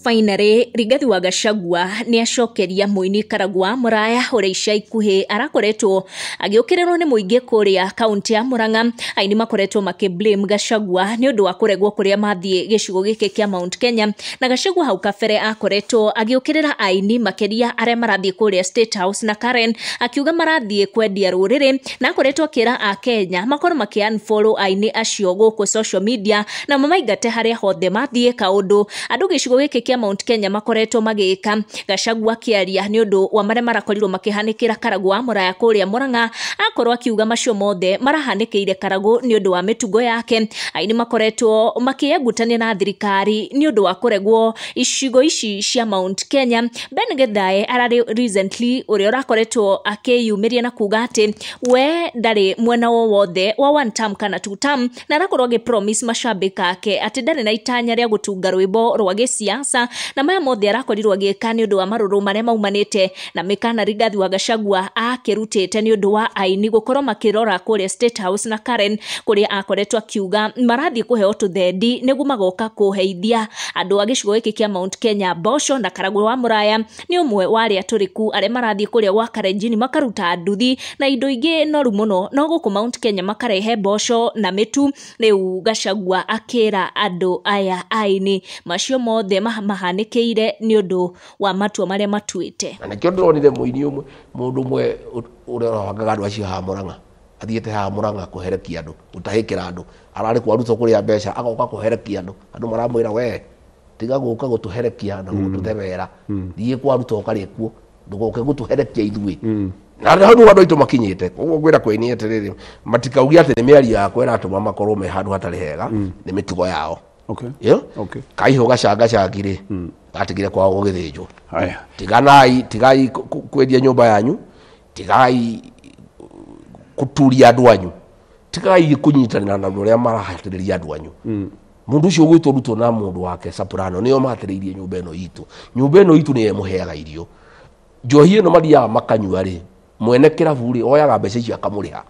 Finally, Rigathi wa Gachagua ni acokeria muini Karagwa Muraya uria ica ikuhi arakoretwo agiukirirwo ni muingi kuria kaunti ya Murang'a. Aini makoretwo makiblame Gachagua ni undu wa kuregwo kuria mathie gicigo giki kia Mount Kenya, na Gachagua hau kabere akoretwo agiukirira aini makeria aria marathie kuria State House na Karen, akiuga marathie kwendia ruriri, na akoretwo akira a Kenya makorwo maki-unfollow aini acio guku social media na mamaigate haria hothe mathie kaundu. Andu gicigo giki kia Mount Kenya makoretwo magika. Gachagua kiaria ni undu wa maria marakorirwo makihanikira Karagwa Muraya kuria Murang'a, akorwo akiuga macio mothe marahanikiire Karagwa ni undu wa mitugo yake. Aini makoretwo makiegutania na thirikari ni undu wa kuregwo icigo ici cia Mount Kenya. Ben Githae arari recently uria urakoretwo akiyumiria na kuga ati we ndari mwena wothe wa one term kana two term, na arakorwo agipromise macambika ake ati ndari na itanya ria gutunga rwimbo rwa gisiasa, na maya mothe arakorirwo agika ni undu wa maruru maria maumanite na mikana Rigathi wa Gachagua akirutite ni undu wa aini gukorwo makirora kuria State House na Karen, kuria akoretwo akiuga marathie kuheo tuthendi niguo magoka kuheithia andu a gicigo giki kia Mount Kenya mboco. Na Karagwa wa Muraya ni umwe wa aria turiku aria marathie kuria gwa Karenjini makaruta nduthi na indo ingi noru muno, no guku Mount Kenya makarehe mboco na mitu. Riu Gachagua akira andu aya aini macio mothe mahanikiire ni undu wa matua maria matuite. Na kio ndonire muini umwe mundu umwe uria wangaga andu acio ha Murang'a athiete ha Murang'a kuherekia andu utahikira andu arari kwaruta kuria mbeca agoka kuherekia andu maramwira we tiga guka gutuherekia na gututebera thie kwaruta ukari kuo ndugoke gutuherekia ithui na hau andu aitu makinyite uguo gwira kweni atiriri matikaugia ati ni miari yakwa iratuma makorwo me handu hatari hega ni mitugo yao. Okay. Yeah? Okay. Kaiho gacangire gatigire kwa gugithinjwo. Haya. Tigai kwendia nyumba yanyu, tigai kuturia andu anyu, tigai kunyitanira na andu aria marahatiriria andu anyu. Mundu ucio gwitwo ruto na mundu wake Soprano nio matiriirie nyumba eno itu. Nyumba eno itu ni emuheaga irio. Njohi eno mathiaga makanyua ri mwene kirabu ri oyaga mbeca icio akamuriha.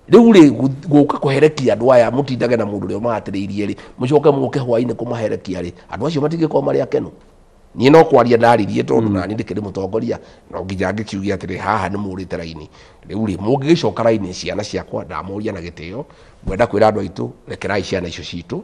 Riu ri guka kuherekia andu aya mutindage na mundu rio mahatiriirie ri mucoke muke hwaine kumaherekia ri andu acio matingikwa mari akenu. Ni no kwaria ndaririe tondu nani ndikiri mutongoria no nginya ngikiugia atiri haha ni murite raini. Riu ri mungigicoka raini ciana ciakwa ndamuria na gitio mwenda kwira andu aitu rekerai ciana icio citu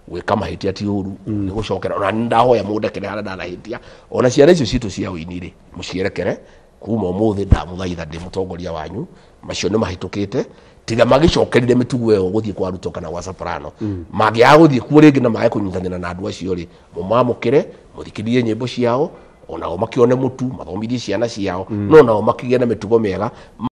gwika mahitia ti uru ni gucokera ona ndahoya mundekere hara ndanahitia ona ciana icio citu cia uini ri mucierekere kuma umuthi ndamuthaitha ndi mutongoria wanyu macio ni mahitukite tiga magicokerire mitugo yo guthie kwa Ruto kana gwa Soprano magiaga guthie kuo ringi na maage kunyitanira na andu acio ri mumamukire muthikirie nyimbo ciao onao makione mutu mathomithie ciana ciao no nao makigena mitugo mega.